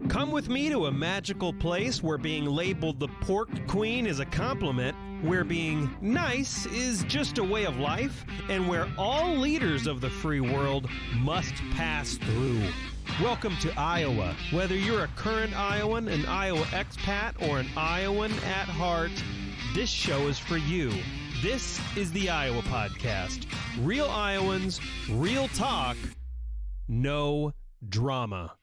Come with me to a magical place where being labeled the pork queen is a compliment, where being nice is just a way of life, and where all leaders of the free world must pass through. Welcome to Iowa. Whether you're a current Iowan, an Iowa expat, or an Iowan at heart, this show is for you. This is the Iowa Podcast. Real Iowans, real talk, no drama.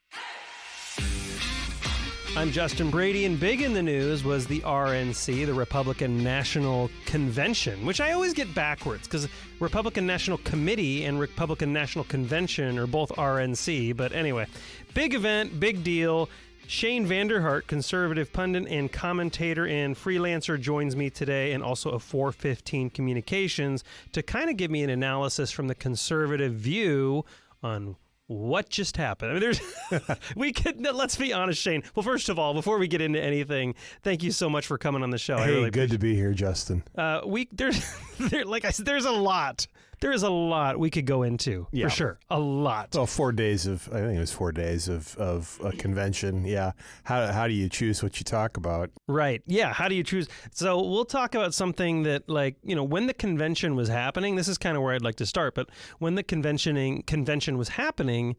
I'm Justin Brady, and big in the news was the RNC, the Republican National Convention, which I always get backwards because Republican National Committee and Republican National Convention are both RNC. But anyway, big event, big deal. Shane Vander Hart, conservative pundit and commentator and freelancer, joins me today, and also of 415 Communications, to kind of give me an analysis from the conservative view on what just happened. I mean, let's be honest, Shane. Well, first of all, before we get into anything, thank you so much for coming on the show. Hey, I really good to be here, Justin. Like I said, there's a lot. There is a lot we could go into, for sure. A lot. Well, 4 days of, I think it was 4 days of a convention. Yeah. How do you choose what you talk about? Right. Yeah. How do you choose? So we'll talk about something that, like, when the convention was happening, this is kind of where I'd like to start, but when the convention was happening,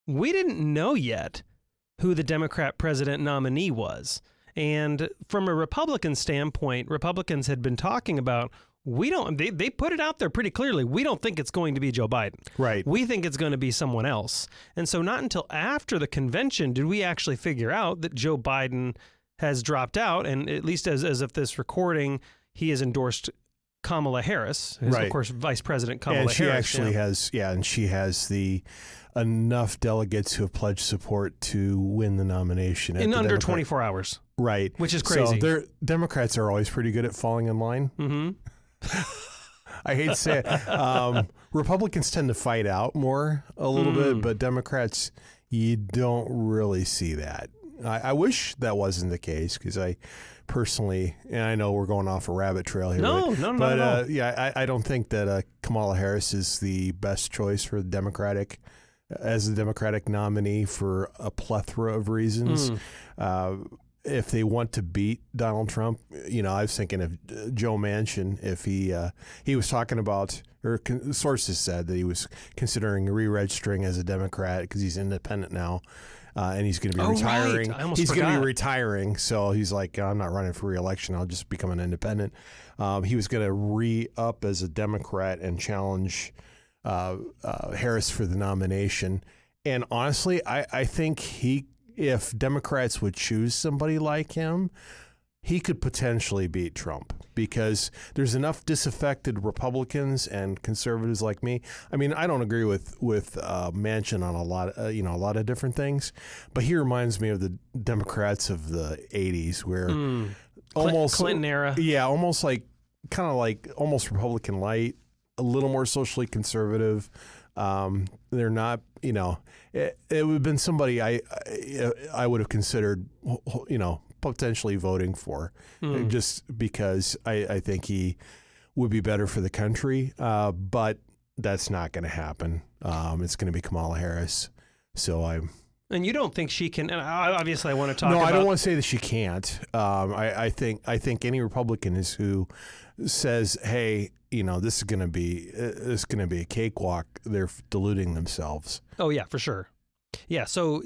we didn't know yet who the Democrat president nominee was. And from a Republican standpoint, Republicans had been talking about, they put it out there pretty clearly. We don't think it's going to be Joe Biden. Right. We think it's going to be someone else. And so not until after the convention did we actually figure out that Joe Biden has dropped out. And at least as of this recording, he has endorsed Kamala Harris, who's, of course, Vice President Kamala Harris. And she actually has enough delegates who have pledged support to win the nomination. In under 24 hours. Right. Which is crazy. So Democrats are always pretty good at falling in line. Mm-hmm. I hate to say it. Republicans tend to fight out more a little bit, but Democrats, you don't really see that. I wish that wasn't the case because I personally, and I know we're going off a rabbit trail here. No. I don't think that Kamala Harris is the best choice for the Democratic nominee for a plethora of reasons. If they want to beat Donald Trump, I was thinking of Joe Manchin. If he was talking about, or sources said that he was considering re-registering as a Democrat because he's independent now, and he's going to be retiring. Right. He's going to be retiring, so he's like, I'm not running for re-election. I'll just become an independent. He was going to re-up as a Democrat and challenge Harris for the nomination. And honestly, I think if Democrats would choose somebody like him, he could potentially beat Trump because there's enough disaffected Republicans and conservatives like me. I mean, I don't agree with Manchin on a lot of different things, but he reminds me of the Democrats of the 80s where almost Clinton era. Yeah, almost almost Republican light, a little more socially conservative. They're not, it would have been somebody I would have considered, potentially voting for just because I think he would be better for the country. But that's not going to happen. It's going to be Kamala Harris. And you don't think she can? And obviously, I want to talk. No, I don't want to say that she can't. I think any Republican who says, "Hey, this is going to be a cakewalk," they're deluding themselves. Oh yeah, for sure. Yeah. So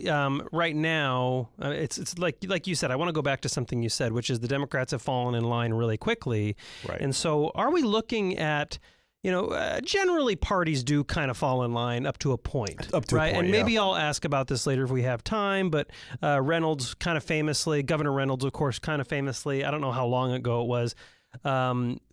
right now, it's like you said. I want to go back to something you said, which is the Democrats have fallen in line really quickly. Right. And so, are we looking at? Generally parties do kind of fall in line up to a point. And maybe I'll ask about this later if we have time, but Governor Reynolds, of course, kind of famously, I don't know how long ago it was,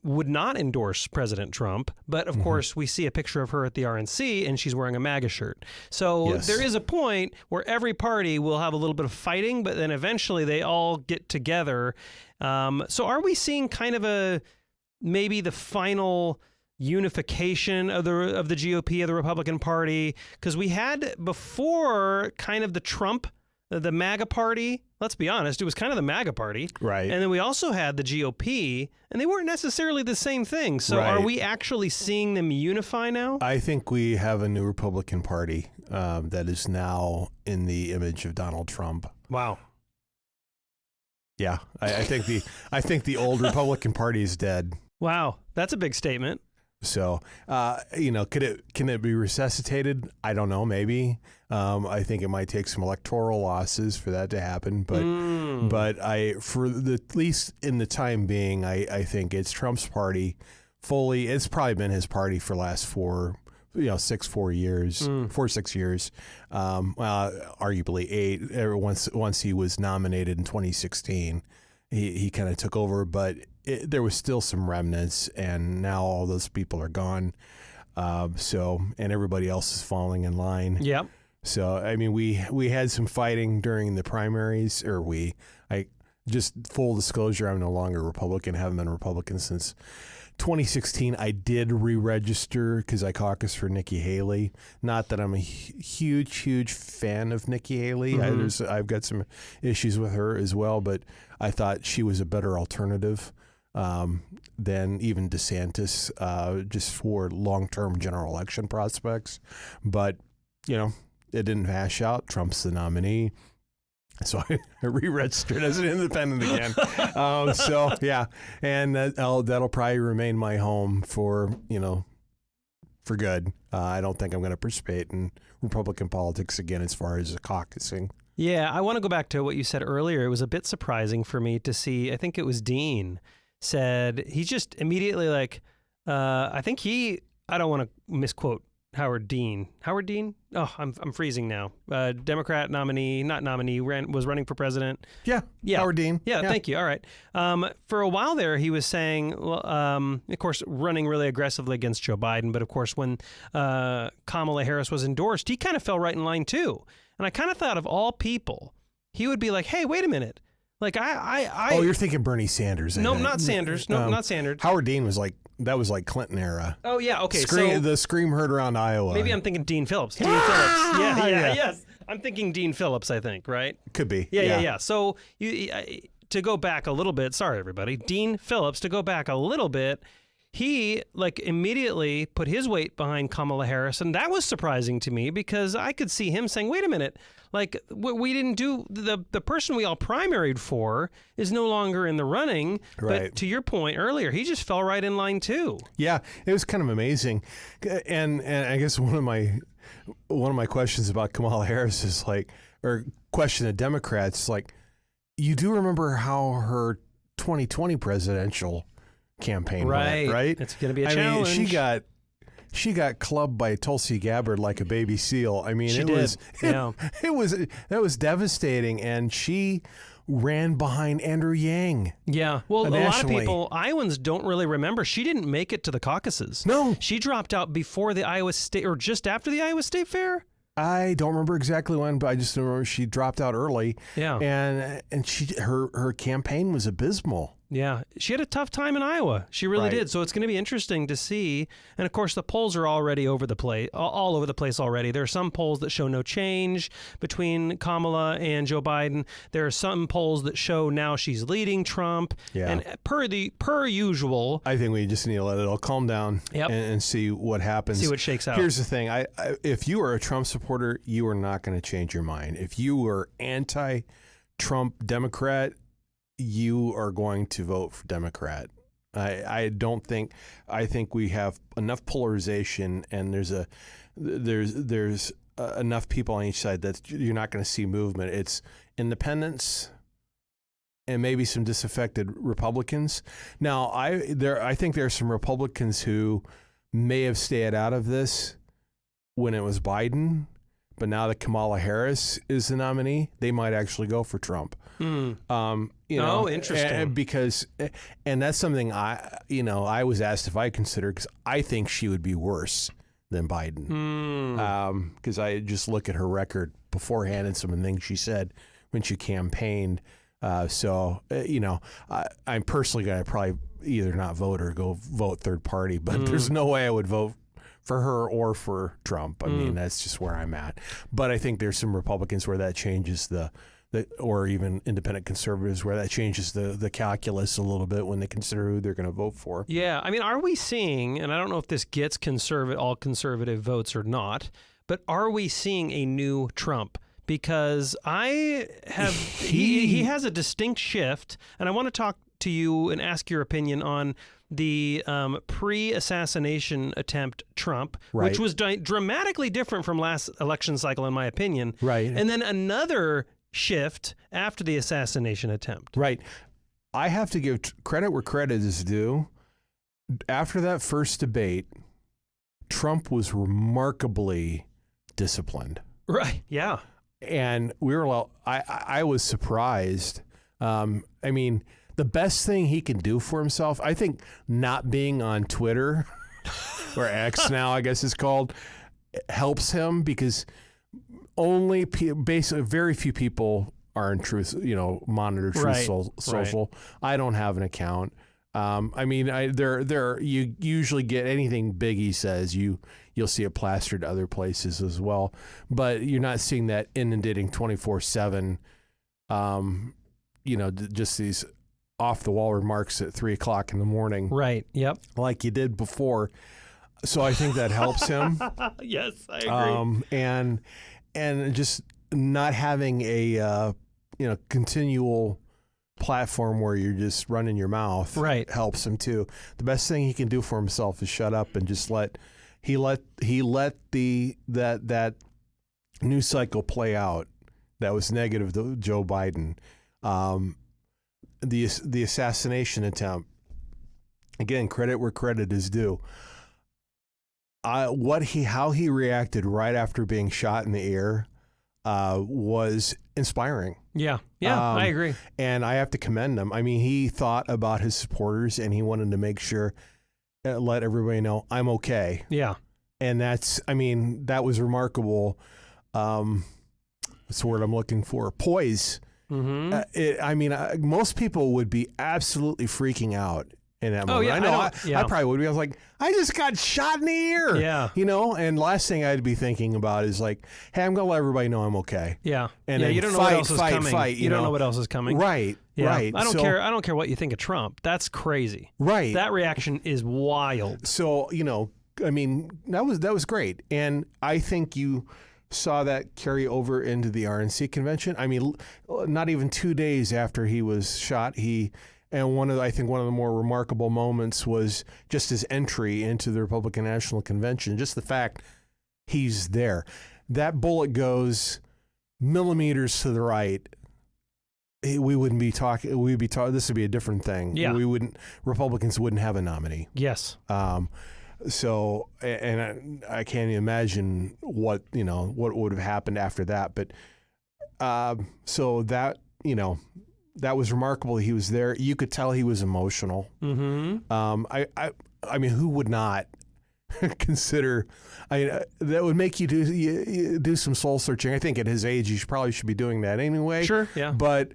would not endorse President Trump. But of course, we see a picture of her at the RNC and she's wearing a MAGA shirt. So there is a point where every party will have a little bit of fighting, but then eventually they all get together. So are we seeing kind of maybe the final unification of the GOP, of the Republican Party? Because we had before kind of the Trump the MAGA party. Let's be honest, it was kind of the MAGA party. Right. And then we also had the GOP, and they weren't necessarily the same thing. So Right. are we actually seeing them unify now? I think we have a new Republican Party that is now in the image of Donald Trump. Wow. Yeah, I think the old Republican Party is dead. Wow, that's a big statement. So, can it be resuscitated? I don't know. Maybe. I think it might take some electoral losses for that to happen. But at least in the time being, I think it's Trump's party fully. It's probably been his party for the last 4 years, 6 years. Arguably 8. Once he was nominated in 2016, he kind of took over, but there was still some remnants, and now all those people are gone. And everybody else is falling in line. Yep. So, I mean, we had some fighting during the primaries, just full disclosure, I'm no longer a Republican, haven't been a Republican since 2016. I did re-register because I caucused for Nikki Haley. Not that I'm a huge fan of Nikki Haley. Mm-hmm. I've got some issues with her as well, but I thought she was a better alternative than even DeSantis, just for long-term general election prospects. But, it didn't hash out. Trump's the nominee. So I re-registered as an independent again. And that'll probably remain my home for good. I don't think I'm going to participate in Republican politics again as far as caucusing. Yeah, I want to go back to what you said earlier. It was a bit surprising for me to see, I think it was Dean, said, he's just immediately like, I don't want to misquote Howard Dean. Howard Dean? Oh, I'm freezing now. Democrat nominee, was running for president. Yeah. Howard Dean. Yeah, thank you. All right. For a while there, he was saying, of course, running really aggressively against Joe Biden. But of course, when Kamala Harris was endorsed, he kind of fell right in line too. And I kind of thought, of all people, he would be like, hey, wait a minute. Like Oh, you're thinking Bernie Sanders. No, not Sanders. No, not Sanders. Howard Dean was like Clinton era. Oh yeah, okay. The scream heard around Iowa. Maybe I'm thinking Dean Phillips. Dean Phillips. Yeah, yes. I'm thinking Dean Phillips, I think, right? Could be. Yeah. So to go back a little bit, sorry everybody, Dean Phillips, to go back a little bit, he immediately put his weight behind Kamala Harris, and that was surprising to me because I could see him saying, wait a minute, we didn't do, the person we all primaried for is no longer in the running. Right. But to your point earlier, he just fell right in line too. Yeah, it was kind of amazing. And I guess one of my questions about Kamala Harris is or question of Democrats, you do remember how her 2020 presidential campaign went, right? It's going to be a challenge. Mean, she got clubbed by Tulsi Gabbard like a baby seal. I mean, that was devastating, and she ran behind Andrew Yang. Yeah. Well, nationally. A lot of people, Iowans, don't really remember. She didn't make it to the caucuses. No. She dropped out before the Iowa State, or just after the Iowa State Fair. I don't remember exactly when, but I just remember she dropped out early. Yeah. And her campaign was abysmal. Yeah, she had a tough time in Iowa. She really did. So it's going to be interesting to see. And of course, the polls are already all over the place already. There are some polls that show no change between Kamala and Joe Biden. There are some polls that show now she's leading Trump. Yeah. And per usual, I think we just need to let it all calm down and see what happens. See what shakes out. Here's the thing. If you are a Trump supporter, you are not going to change your mind. If you are anti-Trump Democrat, you are going to vote for Democrat. I think we have enough polarization, and there's enough people on each side that you're not going to see movement. It's independents and maybe some disaffected Republicans. Now, I think there are some Republicans who may have stayed out of this when it was Biden, but now that Kamala Harris is the nominee, they might actually go for Trump. Interesting. And that's something I was asked if I consider, because I think she would be worse than Biden. Because I just look at her record beforehand and some of the things she said when she campaigned. I'm personally going to probably either not vote or go vote third party, but there's no way I would vote for her or for Trump. I mean, that's just where I'm at. But I think there's some Republicans where that changes or even independent conservatives where that changes the calculus a little bit when they consider who they're going to vote for. Yeah, I mean, are we seeing, and I don't know if this gets all conservative votes or not, but are we seeing a new Trump? Because he has a distinct shift, and I want to talk to you and ask your opinion on the pre-assassination attempt Trump, right, which was dramatically different from last election cycle, in my opinion. Right. And then another shift after the assassination attempt. Right. I have to give credit where credit is due. After that first debate, Trump was remarkably disciplined. Right. Yeah. And I was surprised. I mean, the best thing he can do for himself, I think not being on Twitter, or X now, I guess it's called, helps him because basically very few people are in Truth, monitor Truth Social. I don't have an account. I mean, you usually get anything big he says, you'll see it plastered other places as well, but you're not seeing that inundating 24/7. Just these off the wall remarks at 3:00 in the morning, right? Yep, like you did before. So I think that helps him. Yes, I agree. And just not having a continual platform where you're just running your mouth, right, helps him too. The best thing he can do for himself is shut up and just let that news cycle play out that was negative to Joe Biden. The assassination attempt, again, credit where credit is due. How he reacted right after being shot in the ear was inspiring. Yeah, I agree. And I have to commend him. I mean, he thought about his supporters and he wanted to make sure, let everybody know I'm okay. Yeah. And that was remarkable. That's the word I'm looking for. Poise. Mm-hmm. Most people would be absolutely freaking out in that moment. Yeah, I know. I probably would be. I was like, I just got shot in the ear. Yeah. And last thing I'd be thinking about is like, hey, I'm going to let everybody know I'm okay. Yeah. And then you don't know what else is coming. You don't know what else is coming. Right. Yeah. Right. I don't care what you think of Trump. That's crazy. Right. That reaction is wild. So, that was great. And I think you saw that carry over into the RNC convention. I mean, not even 2 days after he was shot, and one of the more remarkable moments was just his entry into the Republican National Convention. Just the fact he's there. That bullet goes millimeters to the right. We wouldn't be talking. We'd be talking. This would be a different thing. Yeah. Republicans wouldn't have a nominee. Yes. So, and I can't imagine what would have happened after that. But so that that was remarkable. He was there. You could tell he was emotional. Mm-hmm. I mean, who would not consider? That would make you do some soul searching. I think at his age, you probably should be doing that anyway. Sure. Yeah. But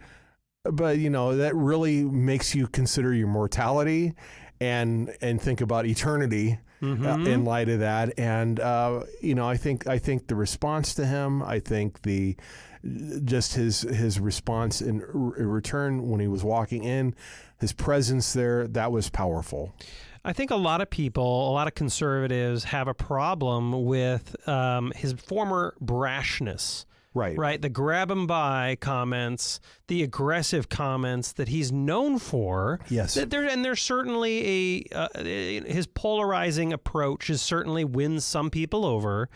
that really makes you consider your mortality and think about eternity. Mm-hmm. In light of that. And I think the response to him, I think just his response in return when he was walking in, his presence there, that was powerful. I think a lot of people, a lot of conservatives have a problem with his former brashness. Right. The grab him by comments, the aggressive comments that he's known for. Yes. There's certainly his polarizing approach is certainly wins some people over.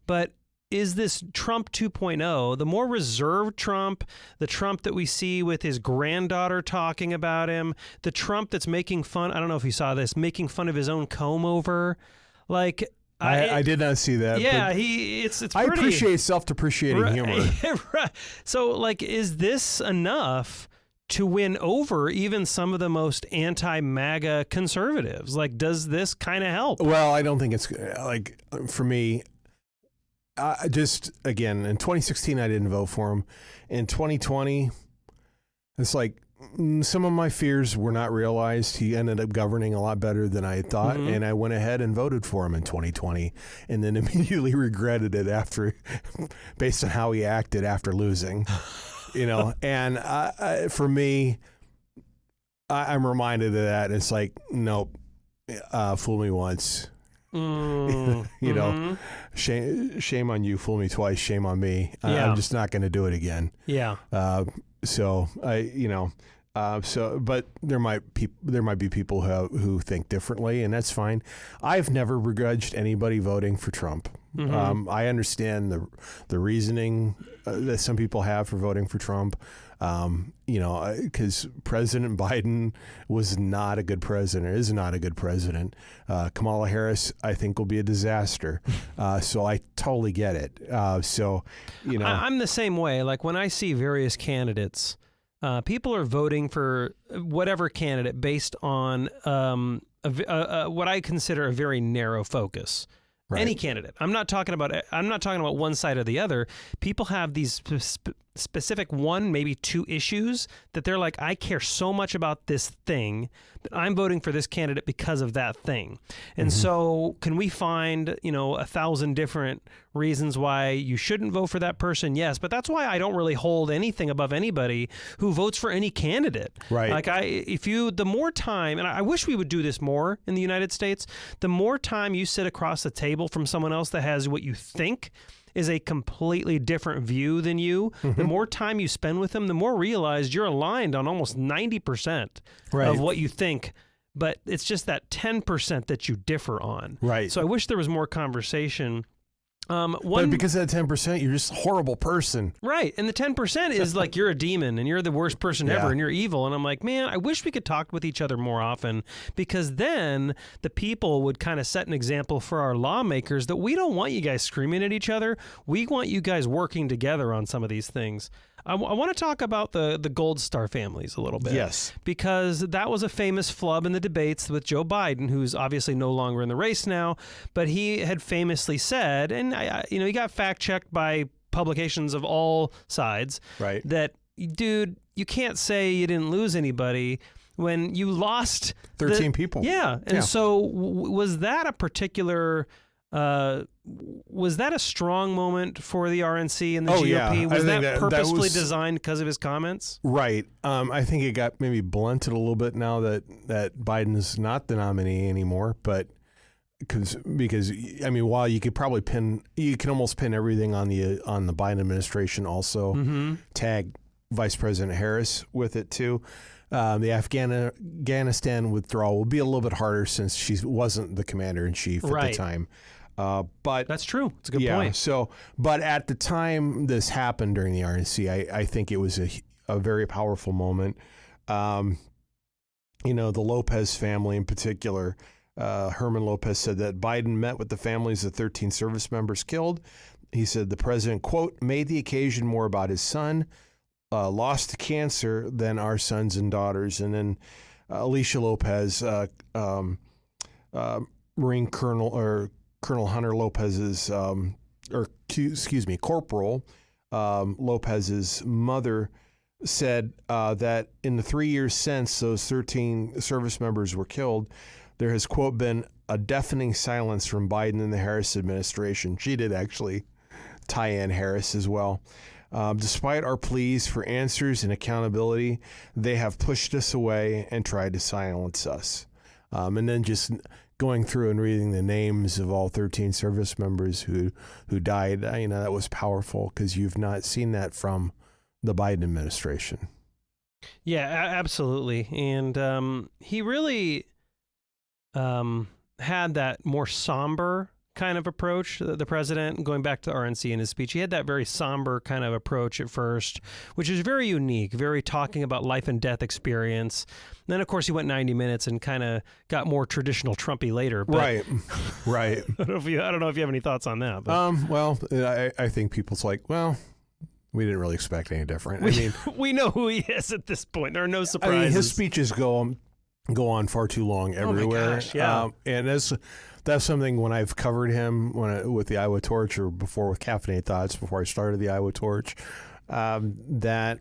But is this Trump 2.0, the more reserved Trump, the Trump that we see with his granddaughter talking about him, the Trump that's making fun, I don't know if you saw this, making fun of his own comb over, like... I did not see that. Yeah, it's pretty... I appreciate self-depreciating humor. Right. So, is this enough to win over even some of the most anti-MAGA conservatives? Does this kind of help? Well, I don't think it's for me. Again, in 2016, I didn't vote for him. In 2020, it's like some of my fears were not realized. He ended up governing a lot better than I thought, and I went ahead and voted for him in 2020, and then immediately regretted it after, based on how he acted after losing. And for me, I'm reminded of that. It's like, nope, fool me once. Shame on you, fool me twice, shame on me. I'm just not going to do it again. Yeah. But there might be people who think differently, and that's fine. I've never begrudged anybody voting for Trump. I understand the reasoning that some people have for voting for Trump. Because President Biden was not a good president, is not a good president. Kamala Harris, I think, will be a disaster. So I totally get it. I'm the same way. Like when I see various candidates, people are voting for whatever candidate based on what I consider a very narrow focus. Right. Any candidate. I'm not talking about one side or the other. People have these specific one, maybe two issues that they're like, I care so much about this thing that I'm voting for this candidate because of that thing. And so can we find, 1,000 different reasons why you shouldn't vote for that person? Yes. But that's why I don't really hold anything above anybody who votes for any candidate. Right. Like the more time, and I wish we would do this more in the United States, the more time you sit across the table from someone else that has what you think is a completely different view than you, the more time you spend with them, the more realized you're aligned on almost 90% of what you think, but it's just that 10% that you differ on. Right. So I wish there was more conversation. But because of that 10%, you're just a horrible person. Right. And the 10% is like you're a demon and you're the worst person ever and you're evil. And I'm like, man, I wish we could talk with each other more often, because then the people would kind of set an example for our lawmakers that we don't want you guys screaming at each other. We want you guys working together on some of these things. I want to talk about the Gold Star families a little bit. Yes. Because that was a famous flub in the debates with Joe Biden, who's obviously no longer in the race now, but he had famously said, and he got fact-checked by publications of all sides, right, that, dude, you can't say you didn't lose anybody when you lost 13 people. Yeah. And so was that a particular... was that a strong moment for the RNC and the GOP? Yeah. Was that purposefully designed because of his comments? Right. I think it got maybe blunted a little bit now that Biden's not the nominee anymore, but because while you could probably you can almost pin everything on the Biden administration, also tag Vice President Harris with it too. The Afghanistan withdrawal will be a little bit harder since she wasn't the commander-in-chief at the time. But that's true. It's a good point. So, but at the time this happened during the RNC, I think it was a very powerful moment. The Lopez family in particular, Herman Lopez said that Biden met with the families of 13 service members killed. He said the president, quote, made the occasion more about his son, lost to cancer, than our sons and daughters. And then Alicia Lopez, Marine Colonel or Colonel Hunter Lopez's, Corporal Lopez's mother said that in the 3 years since those 13 service members were killed, there has, quote, been a deafening silence from Biden and the Harris administration. She did actually tie in Harris as well. Despite our pleas for answers and accountability, they have pushed us away and tried to silence us. And then just going through and reading the names of all 13 service members who died, that was powerful, because you've not seen that from the Biden administration. Yeah, absolutely. And he really had that more somber kind of approach, the president, going back to the RNC in his speech. He had that very somber kind of approach at first, which is very unique, very talking about life and death experience. And then, of course, he went 90 minutes and kind of got more traditional Trumpy later. But Right. I don't know if you have any thoughts on that. But. I think people's like, well, we didn't really expect any different. We know who he is at this point. There are no surprises. His speeches go on far too long everywhere. Oh my gosh, yeah. And that's something when I've covered him with the Iowa Torch, or before with Caffeinated Thoughts, before I started the Iowa Torch, that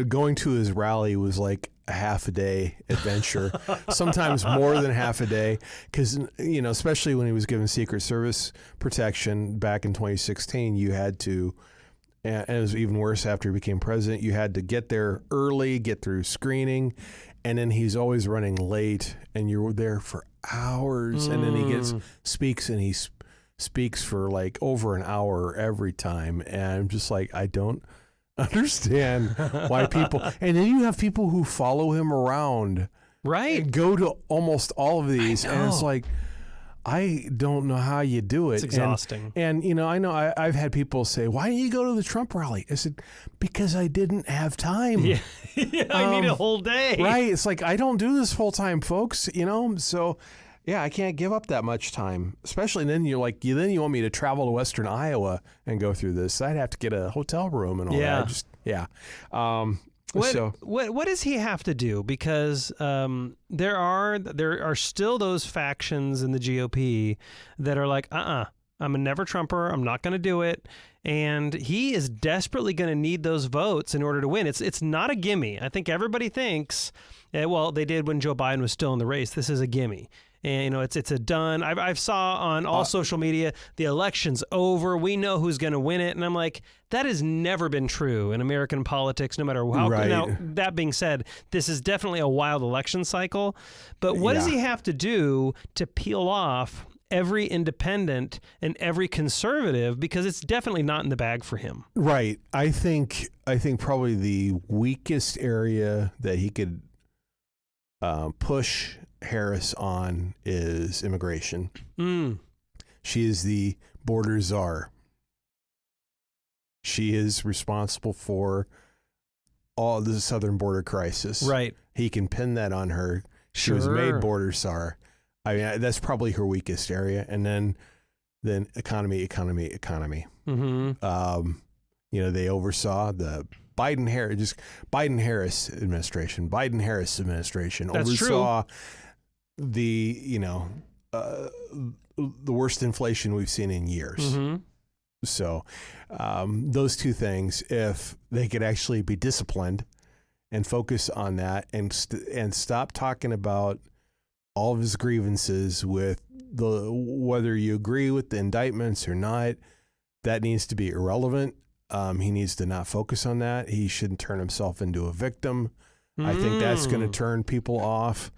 going to his rally was like a half a day adventure, sometimes more than half a day, because, especially when he was given Secret Service protection back in 2016, you had to, and it was even worse after he became president, you had to get there early, get through screening, and then he's always running late, and you were there for hours, and then he speaks for like over an hour every time, and I'm just like, I don't understand why people, and then you have people who follow him around, right? And go to almost all of these, and it's like, I don't know how you do it. It's exhausting. And I know I've had people say, why didn't you go to the Trump rally? I said, because I didn't have time. Yeah, I need a whole day. Right. It's like, I don't do this full time, folks, so yeah, I can't give up that much time, especially then you're like, then you want me to travel to Western Iowa and go through this. I'd have to get a hotel room and all that. What does he have to do? Because there are still those factions in the GOP that are like, I'm a never Trumper. I'm not going to do it. And he is desperately going to need those votes in order to win. It's not a gimme. I think everybody thinks, well, they did when Joe Biden was still in the race. This is a gimme. And, it's a done. I've saw on all social media, the election's over. We know who's going to win it. And I'm like, that has never been true in American politics, no matter how. Right. Now, that being said, this is definitely a wild election cycle. But what does he have to do to peel off every independent and every conservative? Because it's definitely not in the bag for him. Right. I think probably the weakest area that he could push Harris on is immigration. She is the border czar. She is responsible for all the southern border crisis. Right. He can pin that on her. She was made border czar. I mean, that's probably her weakest area. And then economy. Mm-hmm. They oversaw the Biden-Harris administration. That's oversaw the worst inflation we've seen in years. Mm-hmm. So those two things, if they could actually be disciplined and focus on that, and stop talking about all of his grievances with whether you agree with the indictments or not, that needs to be irrelevant. He needs to not focus on that. He shouldn't turn himself into a victim. I think that's going to turn people off.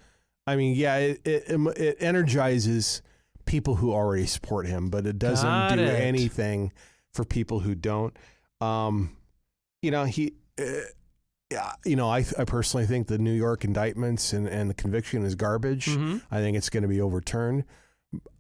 I mean, yeah, it energizes people who already support him, but it doesn't do anything for people who don't. I personally think the New York indictments and the conviction is garbage. Mm-hmm. I think it's going to be overturned.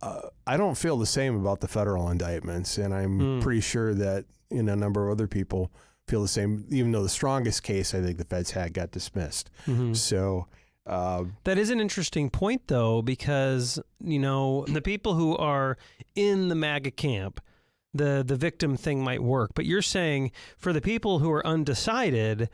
I don't feel the same about the federal indictments, and I'm pretty sure that a number of other people feel the same, even though the strongest case I think the feds had got dismissed. Mm-hmm. So that is an interesting point, though, because, the people who are in the MAGA camp, the victim thing might work. But you're saying for the people who are undecided,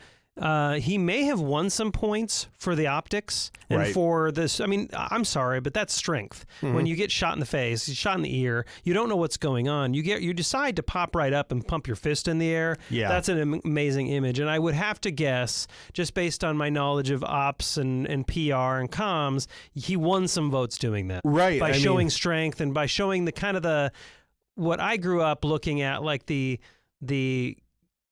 he may have won some points for the optics and for this. I mean, I'm sorry, but that's strength. Mm-hmm. When you get shot in the face, shot in the ear, you don't know what's going on. You decide to pop right up and pump your fist in the air. Yeah. That's an amazing image. And I would have to guess, just based on my knowledge of ops and PR and comms, he won some votes doing that. Right. By showing strength and by showing the kind of what I grew up looking at, like the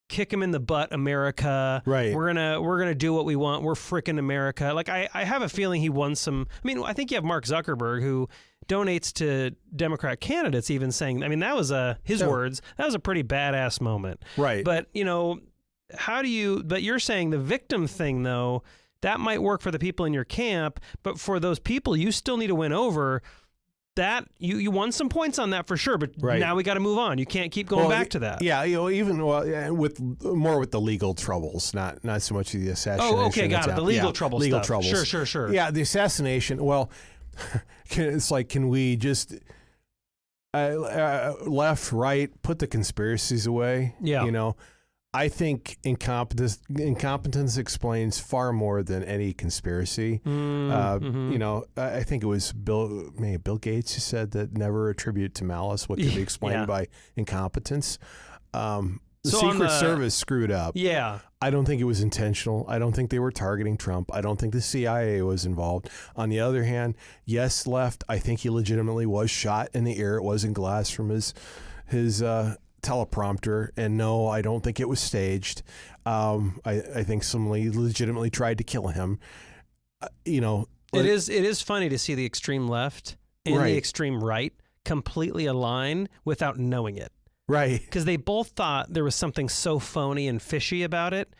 kick him in the butt, America. Right. We're gonna do what we want. We're frickin' America. Like I have a feeling he won some. I mean, I think you have Mark Zuckerberg who donates to Democrat candidates, even saying. I mean, that was his words. That was a pretty badass moment. Right. But But you're saying the victim thing though, that might work for the people in your camp, but for those people you still need to win over. That you won some points on that for sure, but now we got to move on. You can't keep going back to that. Yeah, even with the legal troubles, not so much the assassination. Oh, okay, got it. The legal troubles. Sure. Yeah, the assassination. Well, it's like, can we just left, right, put the conspiracies away? Yeah. I think incompetence explains far more than any conspiracy. I think it was Bill Gates who said that never attribute to malice what could be explained by incompetence. The Secret Service screwed up. Yeah. I don't think it was intentional. I don't think they were targeting Trump. I don't think the CIA was involved. On the other hand, yes, left, I think he legitimately was shot in the ear. It wasn't glass from his teleprompter. And no, I don't think it was staged. I think somebody legitimately tried to kill him. It is funny to see the extreme left and the extreme right completely align without knowing it. Right. Because they both thought there was something so phony and fishy about it.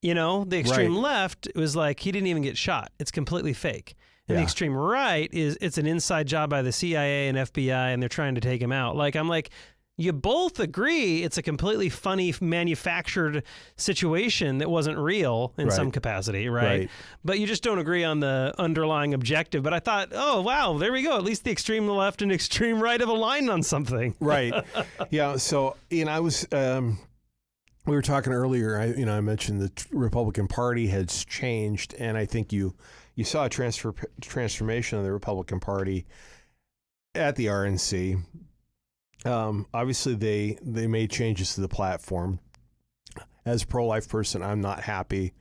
The extreme left was like, he didn't even get shot. It's completely fake. And the extreme right it's an inside job by the CIA and FBI, and they're trying to take him out. I'm like, you both agree it's a completely funny manufactured situation that wasn't real in some capacity, right? But you just don't agree on the underlying objective. But I thought, oh, wow, there we go. At least the extreme left and extreme right have aligned on something. Right. Yeah. So, I was, we were talking earlier, I mentioned the Republican Party has changed. And I think you saw a transformation of the Republican Party at the RNC. Obviously, they made changes to the platform. As a pro-life person, I'm not happy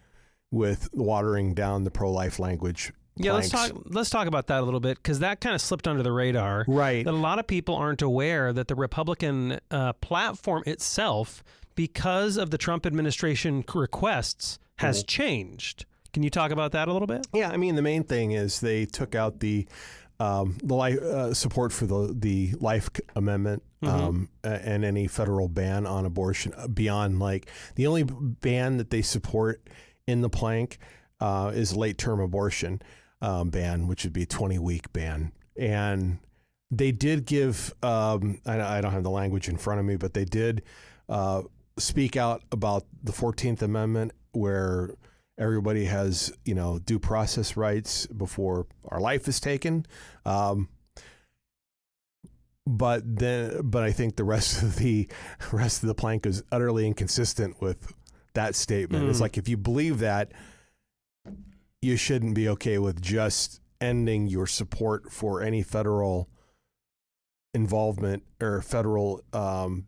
with watering down the pro-life language. Yeah, let's talk about that a little bit, because that kind of slipped under the radar. Right. That a lot of people aren't aware that the Republican platform itself, because of the Trump administration requests, has changed. Can you talk about that a little bit? Yeah, the main thing is they took out the life, support for the Life Amendment and any federal ban on abortion beyond the only ban that they support in the plank is late-term abortion ban, which would be a 20-week ban. And they did give, I don't have the language in front of me, but they did speak out about the 14th Amendment, where everybody has, due process rights before our life is taken. But I think the rest of the plank is utterly inconsistent with that statement. It's like, if you believe that, you shouldn't be okay with just ending your support for any federal involvement or federal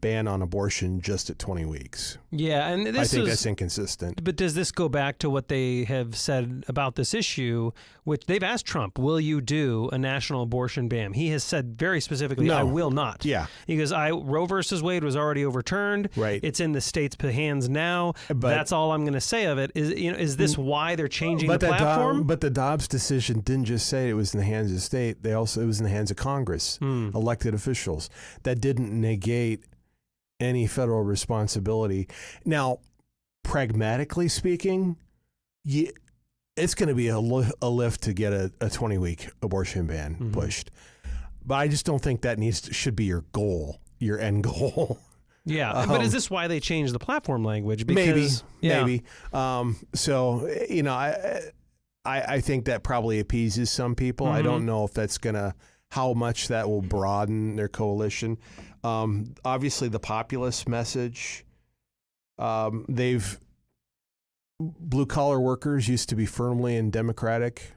ban on abortion just at 20 weeks. Yeah, and I think that's inconsistent. But does this go back to what they have said about this issue, which they've asked Trump, will you do a national abortion ban? He has said very specifically, no. I will not. Yeah. He goes, Roe versus Wade was already overturned. Right. It's in the state's hands now. But that's all I'm going to say of it. Is this why they're changing the platform? But the Dobbs decision didn't just say it was in the hands of the state. It was in the hands of Congress, elected officials. That didn't negate any federal responsibility. Now, pragmatically speaking, it's going to be a lift to get a 20-week abortion ban pushed. But I just don't think that should be your goal, your end goal. Yeah, but is this why they changed the platform language? Because, maybe. So, I think that probably appeases some people. I don't know if that's going to, how much that will broaden their coalition. Obviously, the populist message, blue-collar workers used to be firmly in Democratic.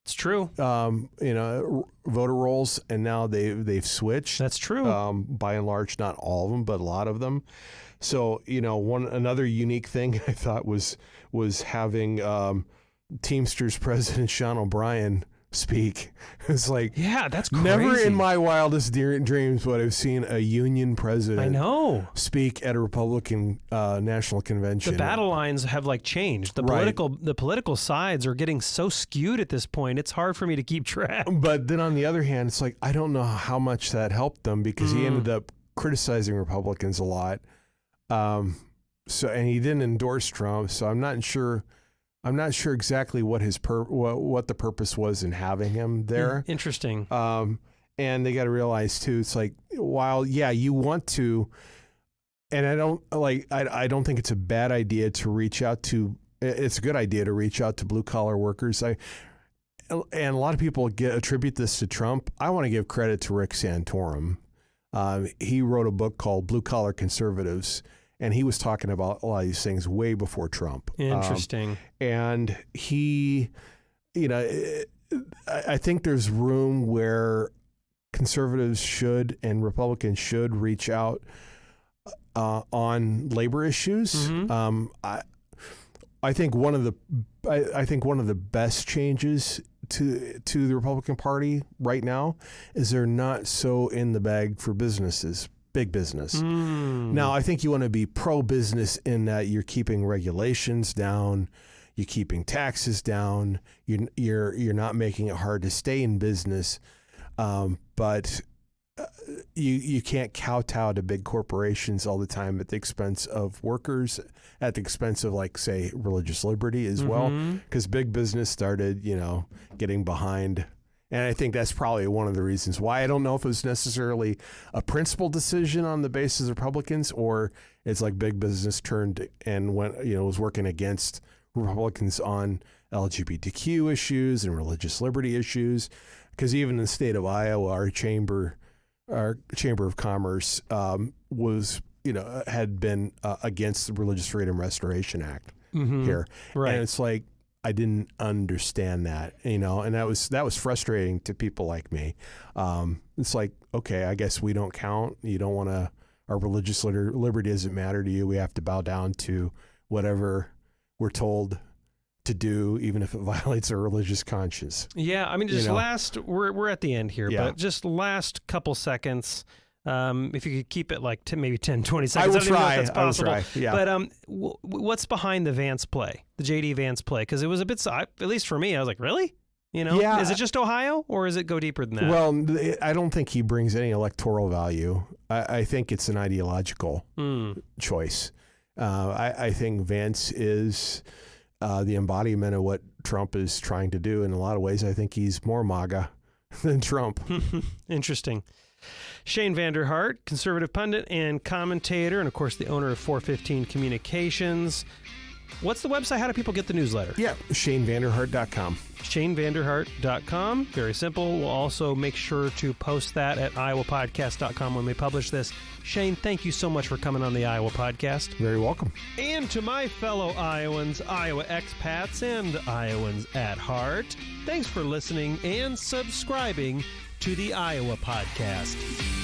It's true. Voter rolls, and now they've switched. That's true. By and large, not all of them, but a lot of them. So, another unique thing I thought was having Teamsters President Sean O'Brien speak. It's like, yeah, that's crazy. Never in my wildest dreams would I've seen a union president speak at a Republican national convention. The battle lines have changed. The political sides are getting so skewed at this point. It's hard for me to keep track. But then on the other hand, it's like, I don't know how much that helped them, because he ended up criticizing Republicans a lot. And he didn't endorse Trump. So I'm not sure exactly what what the purpose was in having him there. Interesting. And they got to realize too, it's like, while you want to, and I don't think it's a bad idea to reach out to. It's a good idea to reach out to blue collar workers. And a lot of people attribute this to Trump. I want to give credit to Rick Santorum. He wrote a book called Blue Collar Conservatives. And he was talking about a lot of these things way before Trump. Interesting. And he, I think there's room where conservatives should and Republicans should reach out on labor issues. I think one of the best changes to the Republican Party right now is they're not so in the bag for businesses, big business. Now, I think you want to be pro-business in that you're keeping regulations down, you're keeping taxes down, you're not making it hard to stay in business, but you can't kowtow to big corporations all the time at the expense of workers, at the expense of, like, say, religious liberty as well, because big business started, getting behind. And I think that's probably one of the reasons why. I don't know if it was necessarily a principal decision on the basis of Republicans, or it's like big business turned and went, was working against Republicans on LGBTQ issues and religious liberty issues. Because even in the state of Iowa, our Chamber of Commerce was, had been against the Religious Freedom Restoration Act here. Right. And it's like, I didn't understand that, and that was frustrating to people like me. It's like, okay, I guess we don't count. You don't want to, our religious liberty doesn't matter to you. We have to bow down to whatever we're told to do, even if it violates our religious conscience. Yeah, I mean, just we're at the end here, but just last couple seconds, if you could keep it like maybe 10, 20 seconds. I will try. Know if that's possible. I will try. Yeah. But what's behind the Vance play, the JD Vance play? Because it was a bit, at least for me, I was like, really? Yeah. Is it just Ohio, or is it go deeper than that? Well, I don't think he brings any electoral value. I think it's an ideological choice. I think Vance is the embodiment of what Trump is trying to do. In a lot of ways, I think he's more MAGA than Trump. Interesting. Shane Vander Hart, conservative pundit and commentator, and of course the owner of 415 Communications. What's the website? How do people get the newsletter? Yeah, ShaneVanderHart.com. ShaneVanderHart.com. Very simple. We'll also make sure to post that at iowapodcast.com when we publish this. Shane, thank you so much for coming on the Iowa Podcast. Very welcome. And to my fellow Iowans, Iowa expats, and Iowans at heart, thanks for listening and subscribing to the Iowa Podcast.